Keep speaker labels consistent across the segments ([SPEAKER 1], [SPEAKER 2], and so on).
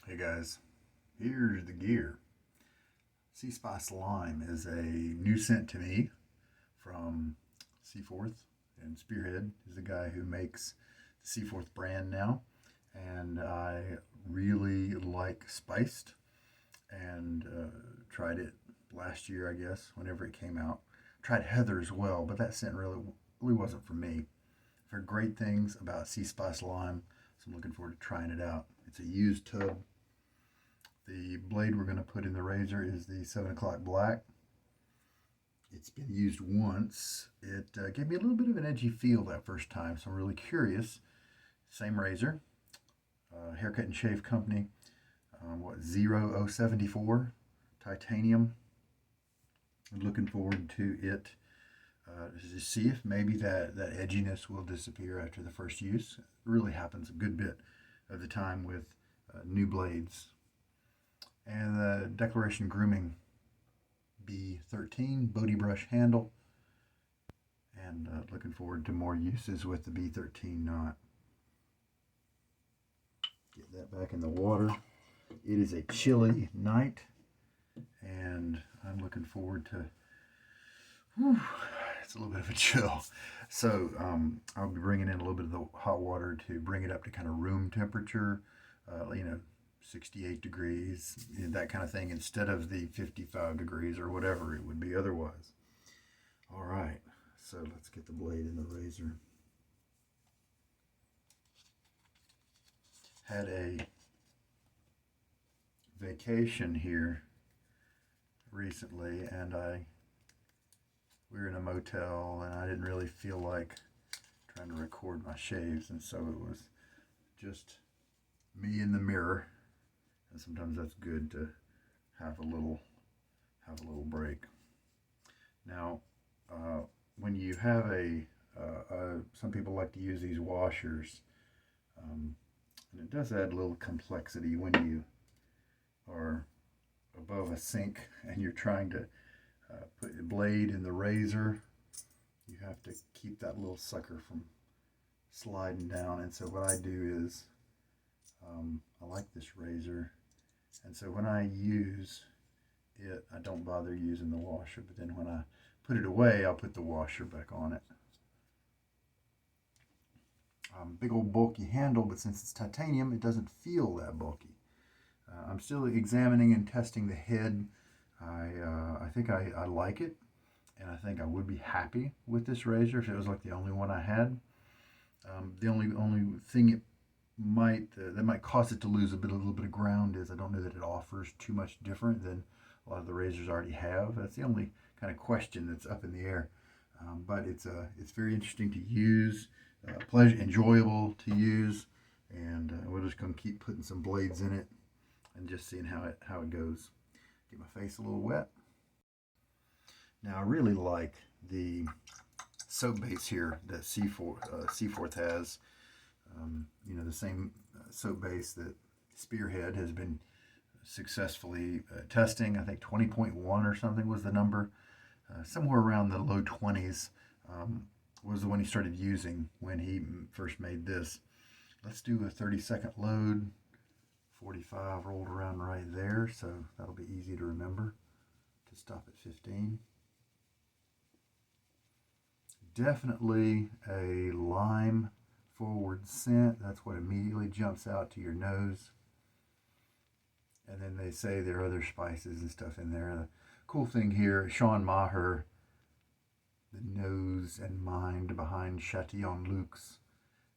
[SPEAKER 1] Hey guys, here's the gear. Sea Spice Lime is a new scent to me from Seaforth, and Spearhead is the guy who makes the Seaforth brand now. And I really like spiced, and tried it last year, I guess, whenever it came out. Tried Heather as well, but that scent really wasn't for me. I've heard great things about Sea Spice Lime, so I'm looking forward to trying it out. It's a used tub. The blade we're going to put in the razor is the 7 o'clock black. It's been used once. It gave me a little bit of an edgy feel that first time, so I'm really curious. Same razor, Haircut and Shave Company, Z074 titanium. I'm looking forward to it to see if maybe that edginess will disappear after the first use. It really happens a good bit of the time with new blades. And the Declaration Grooming B13 BotiBrush handle. And looking forward to more uses with the B13 knot. Get that back in the water. It is a chilly night, and I'm looking forward to, it's a little bit of a chill. So I'll be bringing in a little bit of the hot water to bring it up to kind of room temperature, 68 degrees, that kind of thing, instead of the 55 degrees or whatever it would be otherwise. All right, so let's get the blade in the razor. Had a vacation here recently, and we were in a motel, and I didn't really feel like trying to record my shaves, and so it was just me in the mirror. And sometimes that's good to have a little break. Now, when you have some people like to use these washers, and it does add a little complexity when you are above a sink and you're trying to put your blade in the razor. You have to keep that little sucker from sliding down. And so what I do is, I like this razor, and so when I use it, I don't bother using the washer, but then when I put it away, I'll put the washer back on it. Big old bulky handle, but since it's titanium, it doesn't feel that bulky. I'm still examining and testing the head. I think I like it, and I think I would be happy with this razor if it was like the only one I had. The only thing it that might cause it to lose a little bit of ground is I don't know that it offers too much different than a lot of the razors already have. That's the only kind of question that's up in the air. But it's very interesting to use, enjoyable to use, and we're just going to keep putting some blades in it and just seeing how it goes. Get my face a little wet. Now I really like the soap base here that Seaforth has. The same soap base that Spearhead has been successfully testing. I think 20.1 or something was the number. Somewhere around the low 20s was the one he started using when he first made this. Let's do a 30-second load. 45 rolled around right there, so that'll be easy to remember to stop at 15. Definitely a lime forward scent. That's what immediately jumps out to your nose. And then they say there are other spices and stuff in there. The cool thing here, Shawn Maher, the nose and mind behind Chatillon Lux,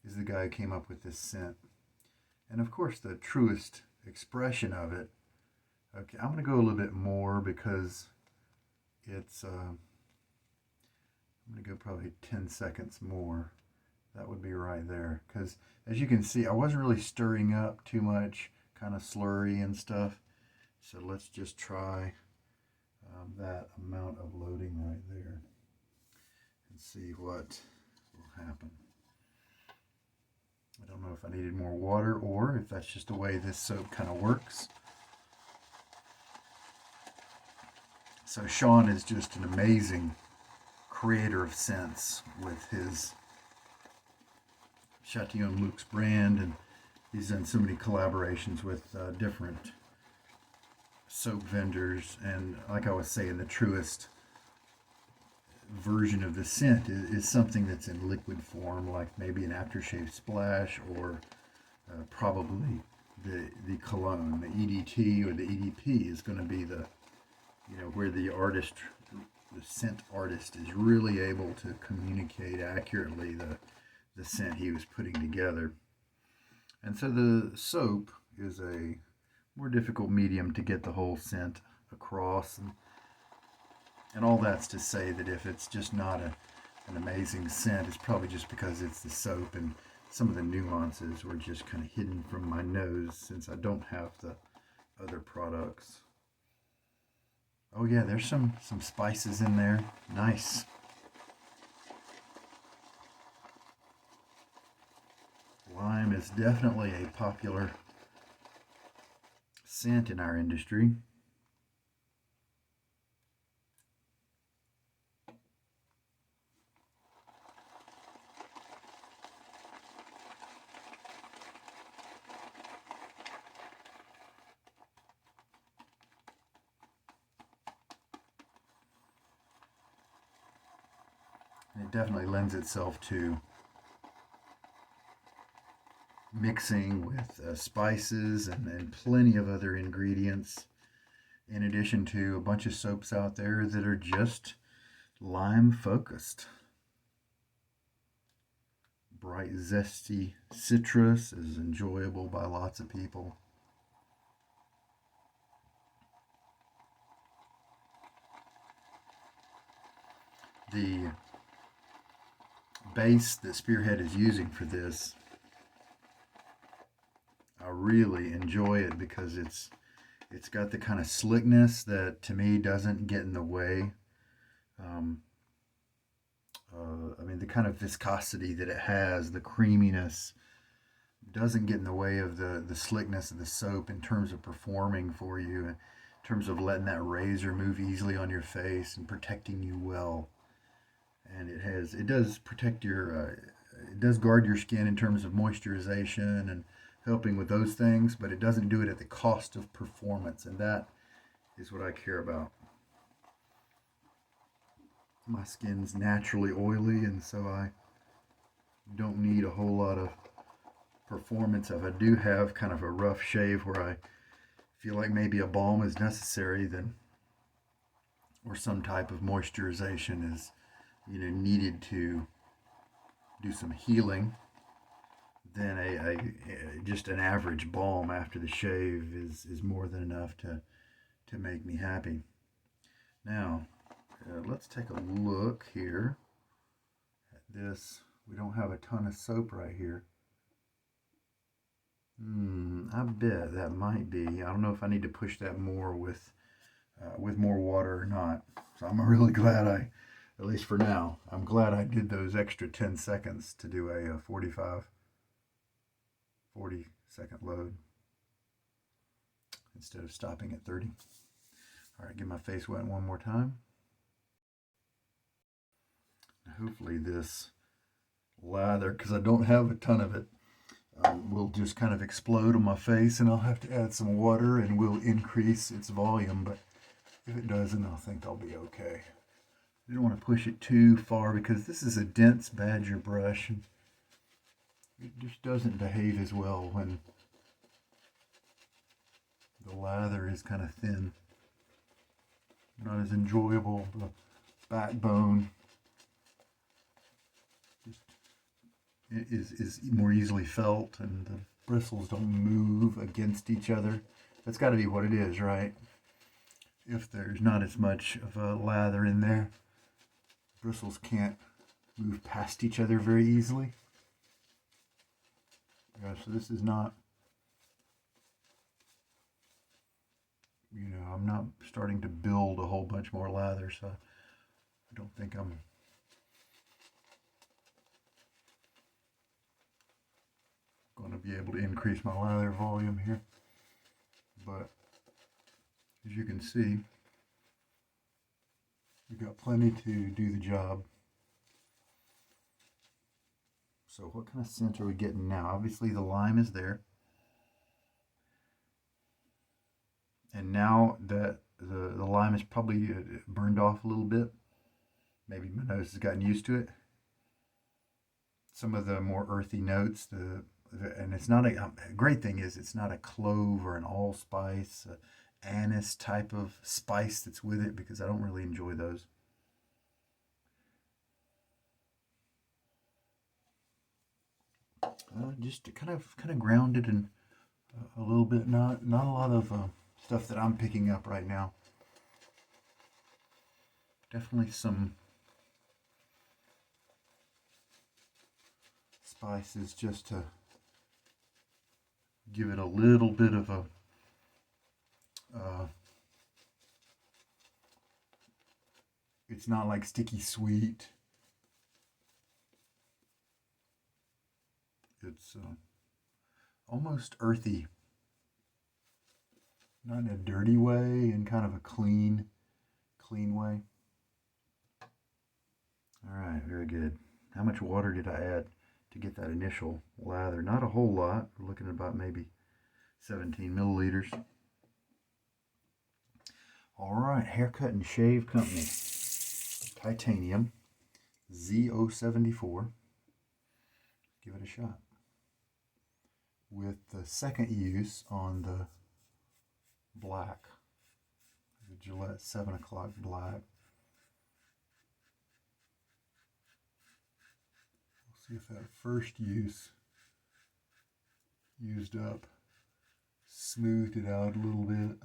[SPEAKER 1] is the guy who came up with this scent. And of course the truest expression of it, okay, I'm going to go a little bit more because it's, I'm going to go probably 10 seconds more. That would be right there, because as you can see, I wasn't really stirring up too much, kind of slurry and stuff. So let's just try that amount of loading right there and see what will happen. I don't know if I needed more water or if that's just the way this soap kind of works. So Shawn is just an amazing creator of scents with his Chatillon Lux brand, and He's done so many collaborations with different soap vendors, and like I was saying, the truest version of the scent is something that's in liquid form, like maybe an aftershave splash, or probably the cologne, the EDT or the EDP is going to be the, where the artist, the scent artist, is really able to communicate accurately the scent he was putting together. And so the soap is a more difficult medium to get the whole scent across. And all that's to say that if it's just not an amazing scent, it's probably just because it's the soap, and some of the nuances were just kind of hidden from my nose since I don't have the other products. Oh yeah, there's some spices in there. Nice. Lime is definitely a popular scent in our industry. It definitely lends itself to mixing with spices and plenty of other ingredients, in addition to a bunch of soaps out there that are just lime focused. Bright, zesty citrus is enjoyable by lots of people. The base that Spearhead is using for this, I really enjoy it because it's got the kind of slickness that to me doesn't get in the way. I mean, the kind of viscosity that it has, the creaminess, doesn't get in the way of the slickness of the soap in terms of performing for you, in terms of letting that razor move easily on your face and protecting you well. And it does protect it does guard your skin in terms of moisturization and helping with those things, but it doesn't do it at the cost of performance, and that is what I care about. My skin's naturally oily, and so I don't need a whole lot of performance. If I do have kind of a rough shave where I feel like maybe a balm is necessary, then, or some type of moisturization is needed to do some healing, then just an average balm after the shave is more than enough to make me happy. Now, let's take a look here at this. We don't have a ton of soap right here. I bet that might be. I don't know if I need to push that more with more water or not. So I'm really glad at least for now, I'm glad I did those extra 10 seconds to do a 40 second load instead of stopping at 30. All right, get my face wet one more time. Hopefully this lather, because I don't have a ton of it, will just kind of explode on my face, and I'll have to add some water and will increase its volume, but if it doesn't, I think I'll be okay. You don't want to push it too far because this is a dense badger brush, and it just doesn't behave as well when the lather is kind of thin. Not as enjoyable. The backbone is more easily felt, and the bristles don't move against each other. That's got to be what it is, right? If there's not as much of a lather in there, bristles can't move past each other very easily. Yeah, so this is not, I'm not starting to build a whole bunch more lather, so I don't think I'm going to be able to increase my lather volume here. But as you can see, we've got plenty to do the job. So what kind of scent are we getting now? Obviously the lime is there. And now that the lime is probably burned off a little bit, maybe my nose has gotten used to it. Some of the more earthy notes, and it's not a great thing is it's not a clove or an allspice, anise type of spice that's with it, because I don't really enjoy those. Just kind of grounded and a little bit, not a lot of stuff that I'm picking up right now. Definitely some spices just to give it a little bit of a it's not like sticky sweet. It's almost earthy, not in a dirty way, in kind of a clean way. All right, very good. How much water did I add to get that initial lather? Not a whole lot. We're looking at about maybe 17 milliliters. All right, Haircut and Shave Company, titanium, Z074. Give it a shot. With the second use on the black, the Gillette 7 o'clock black. We'll see if that first use used up, smoothed it out a little bit.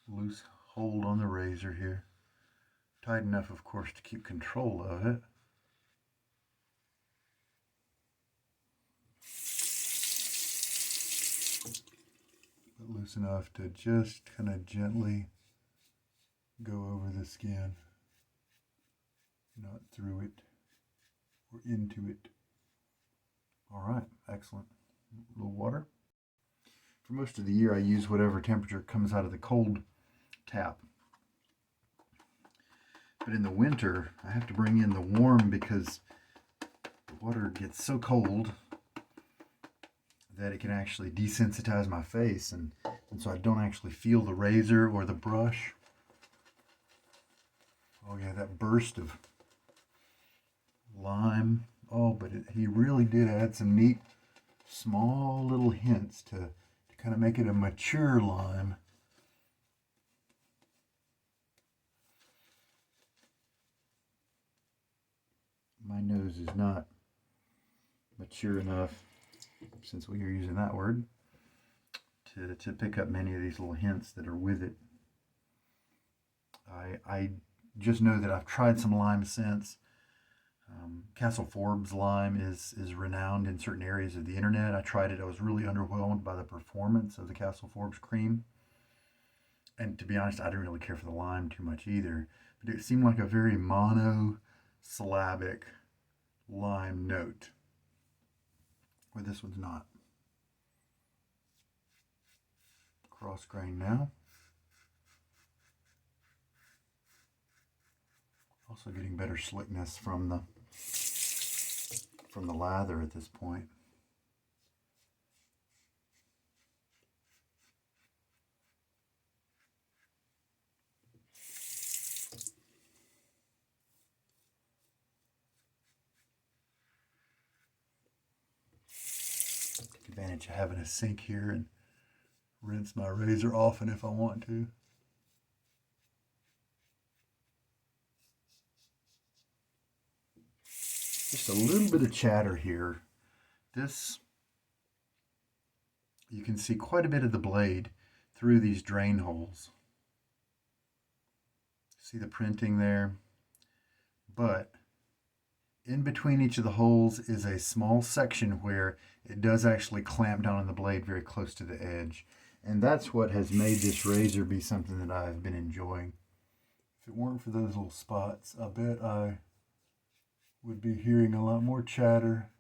[SPEAKER 1] Loose hold on the razor here. Tight enough, of course, to keep control of it. But loose enough to just kind of gently go over the skin, not through it or into it. All right, excellent. A little water. For most of the year, I use whatever temperature comes out of the cold tap. But in the winter, I have to bring in the warm because the water gets so cold that it can actually desensitize my face, and so I don't actually feel the razor or the brush. Oh yeah, that burst of lime. Oh, but he really did add some neat, small little hints to kind of make it a mature lime. My nose is not mature enough, since we are using that word, to pick up many of these little hints that are with it. I just know that I've tried some lime since. Castle Forbes lime is renowned in certain areas of the internet. I tried it. I was really underwhelmed by the performance of the Castle Forbes cream. And to be honest, I didn't really care for the lime too much either. But it seemed like a very monosyllabic lime note, where this one's not. Cross grain now. Also getting better slickness from the lather at this point. Take advantage of having a sink here and rinse my razor often if I want to. Just a little bit of chatter here. This, you can see quite a bit of the blade through these drain holes. See the printing there? But in between each of the holes is a small section where it does actually clamp down on the blade very close to the edge. And that's what has made this razor be something that I've been enjoying. If it weren't for those little spots, I bet I would be hearing a lot more chatter,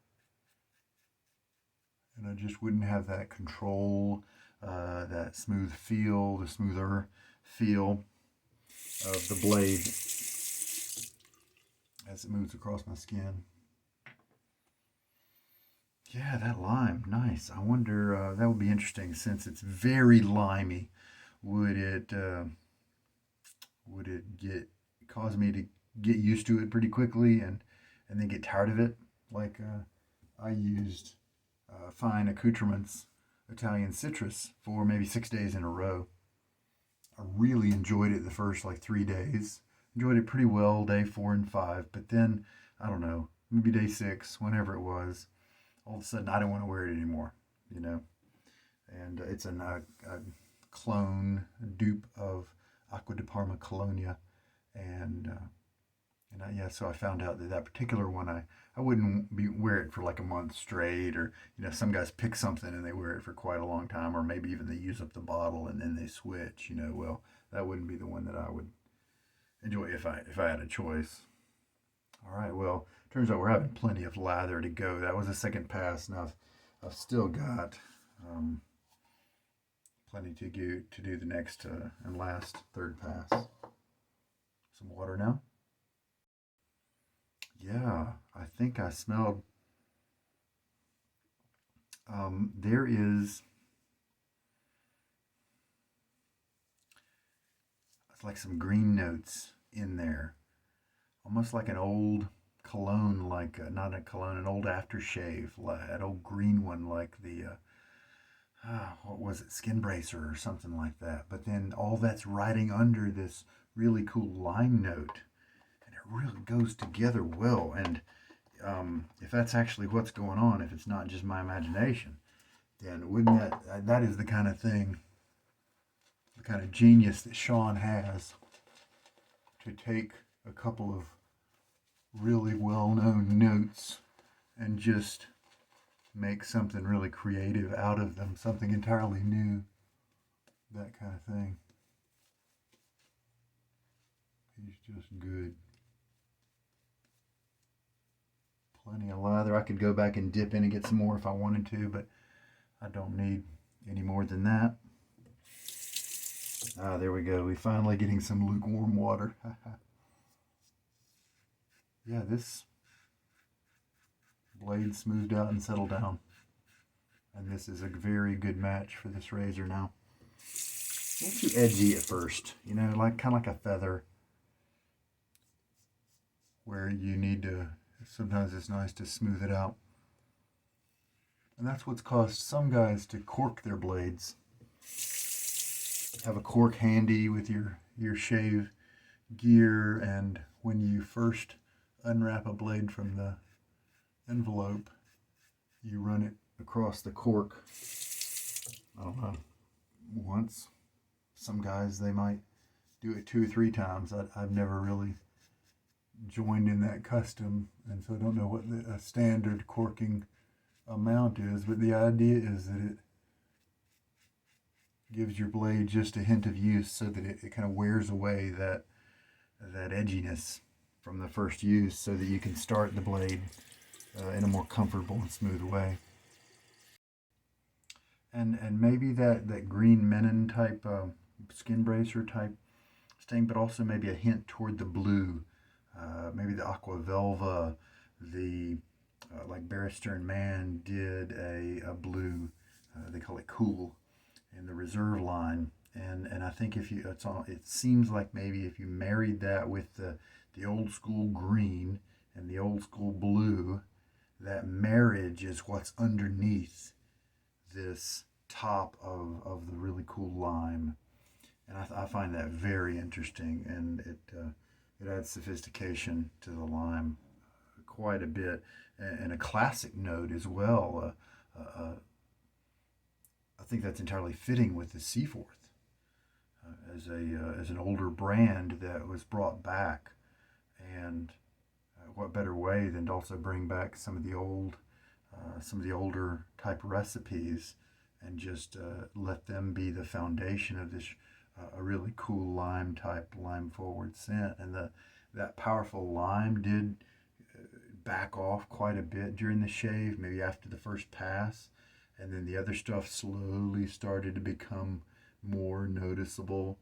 [SPEAKER 1] and I just wouldn't have that control, that smooth feel, the smoother feel of the blade as as it moves across my skin. Yeah, that lime, nice. I wonder, that would be interesting since it's very limey. Would it cause me to get used to it pretty quickly and then get tired of it? Like I used fine accoutrements Italian citrus for maybe 6 days in a row. I really enjoyed it the first like 3 days. Enjoyed it pretty well day 4 and 5, but then I don't know, maybe day 6, whenever it was, all of a sudden I don't want to wear it anymore, you know. And it's a clone, a dupe of Acqua di Parma Colonia, and yeah, so I found out that that particular one, I wouldn't wear it for like a month straight, or you know, some guys pick something and they wear it for quite a long time, or maybe even they use up the bottle and then they switch. You know, well, that wouldn't be the one that I would enjoy if I had a choice. All right, well, turns out we're having plenty of lather to go. That was a second pass. Now I've still got plenty to do the next and last third pass. Some water now. Yeah, I think I smelled. There is, it's like some green notes in there, almost like an old cologne, like not a cologne, an old aftershave, like an old green one, like the what was it, Skin Bracer or something like that. But then all that's riding under this really cool lime note, and it really goes together well. And if that's actually what's going on, if it's not just my imagination, then wouldn't that is the kind of thing, the kind of genius that Shawn has to take a couple of really well-known notes and just make something really creative out of them, something entirely new, that kind of thing. He's just good. Plenty of lather. I could go back and dip in and get some more if I wanted to, but I don't need any more than that. Ah, there we go. We're finally getting some lukewarm water. Yeah, this blade smoothed out and settled down. And this is a very good match for this razor now. A little too edgy at first, you know, like kind of like a feather, where you need to, sometimes it's nice to smooth it out. And that's what's caused some guys to cork their blades. Have a cork handy with your shave gear, and when you first unwrap a blade from the envelope, you run it across the cork, I don't know, once. Some guys, they might do it 2 or 3 times. I've never really joined in that custom, and so I don't know what the standard corking amount is, but the idea is that it gives your blade just a hint of use so that it kind of wears away that edginess from the first use, so that you can start the blade in a more comfortable and smooth way. And maybe that green menon type skin bracer type stain, but also maybe a hint toward the blue, maybe the aqua velva, the like Barrister and Mann did a blue, they call it cool, in the reserve line. And I think if you, it seems like maybe if you married that with the old school green and the old school blue, that marriage is what's underneath this top of the really cool lime. And I find that very interesting, and it adds sophistication to the lime quite a bit, and a classic note as well. I think that's entirely fitting with the Seaforth as an older brand that was brought back, and what better way than to also bring back some of the older type recipes and just let them be the foundation of this a really cool lime forward scent. And that powerful lime did back off quite a bit during the shave, maybe after the first pass, and then the other stuff slowly started to become more noticeable.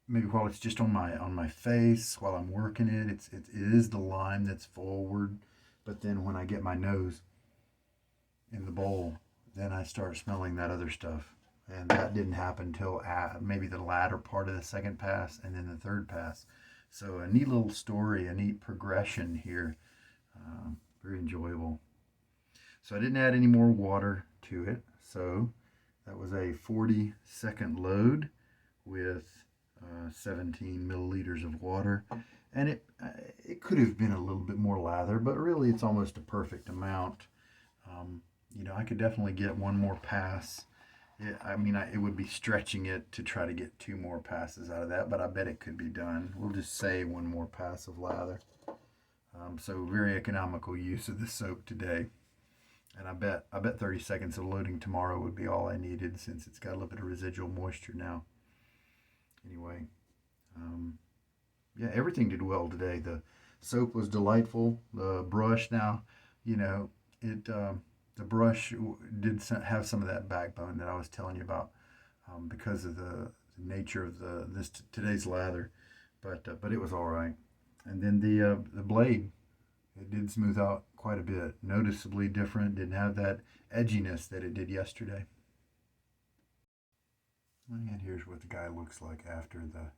[SPEAKER 1] maybe while it's just on my face while I'm working it, it is the lime that's forward. But then when I get my nose in the bowl, then I start smelling that other stuff. And that didn't happen until maybe the latter part of the second pass and then the third pass. So a neat little story, a neat progression here. Very enjoyable. So I didn't add any more water to it. So that was a 40-second load with 17 milliliters of water. And it could have been a little bit more lather, but really it's almost a perfect amount. I could definitely get one more pass. It would be stretching it to try to get 2 more passes out of that, but I bet it could be done. We'll just say 1 more pass of lather. So very economical use of the soap today. And I bet 30 seconds of loading tomorrow would be all I needed, since it's got a little bit of residual moisture now. Anyway, yeah, everything did well today. The soap was delightful. The brush now, the brush did have some of that backbone that I was telling you about, because of the nature of today's lather, but it was all right. And then the blade, it did smooth out quite a bit, noticeably different. Didn't have that edginess that it did yesterday. And here's what the guy looks like after the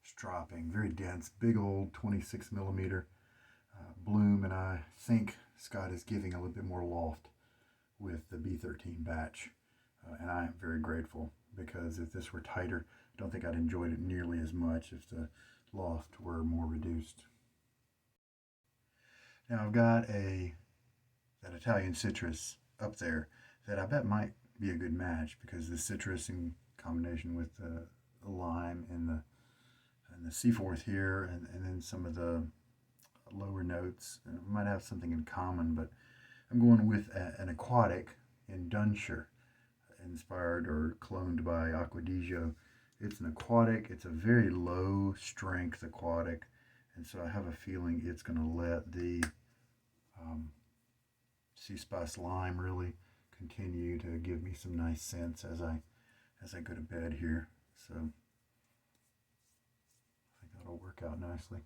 [SPEAKER 1] stropping. Very dense, big old 26 millimeter bloom, and I think Scott is giving a little bit more loft with the B13 batch, and I am very grateful, because if this were tighter, I don't think I'd enjoyed it nearly as much if the loft were more reduced. Now I've got that Italian citrus up there that I bet might be a good match, because the citrus in combination with the lime and the Seaforth here, and then some of the lower notes might have something in common. But I'm going with an aquatic in Dunshire, inspired or cloned by Acquadigio. It's an aquatic. It's a very low strength aquatic, and so I have a feeling it's going to let the Sea Spice lime really continue to give me some nice scents as I go to bed here. So I think that'll work out nicely.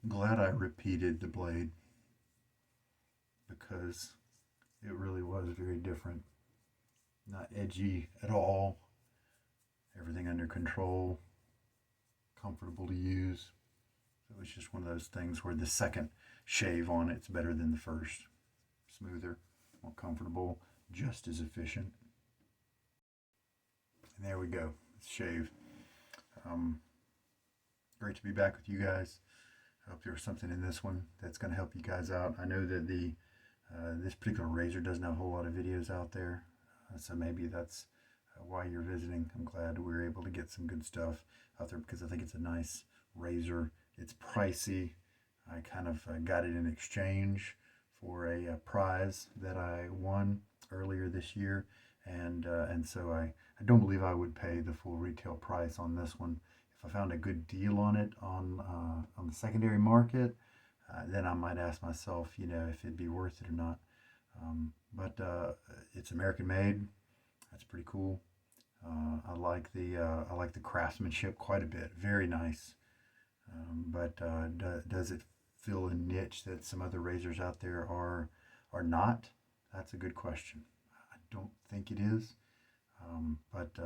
[SPEAKER 1] I'm glad I repeated the blade, because it really was very different. Not edgy at all. Everything under control. Comfortable to use. It was just one of those things where the second shave on it's better than the first. Smoother, more comfortable, just as efficient. And there we go. It's shaved. Great to be back with you guys. I hope there was something in this one that's going to help you guys out. I know that this particular razor doesn't have a whole lot of videos out there, so maybe that's why you're visiting. I'm glad we were able to get some good stuff out there, because I think it's a nice razor. It's pricey. I kind of got it in exchange for a prize that I won earlier this year, and so I don't believe I would pay the full retail price on this one. If I found a good deal on it on the secondary market, then I might ask myself, if it'd be worth it or not. But it's American made. That's pretty cool. I like the craftsmanship quite a bit. Very nice. But does it fill a niche that some other razors out there are not? That's a good question. I don't think it is. But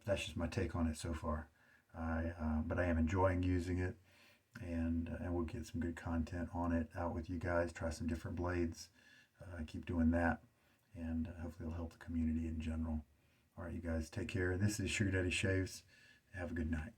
[SPEAKER 1] that's just my take on it so far. But I am enjoying using it, and we'll get some good content on it out with you guys. Try some different blades. Keep doing that, and hopefully it'll help the community in general. All right, you guys, take care. This is Sugar Daddy Shaves. Have a good night.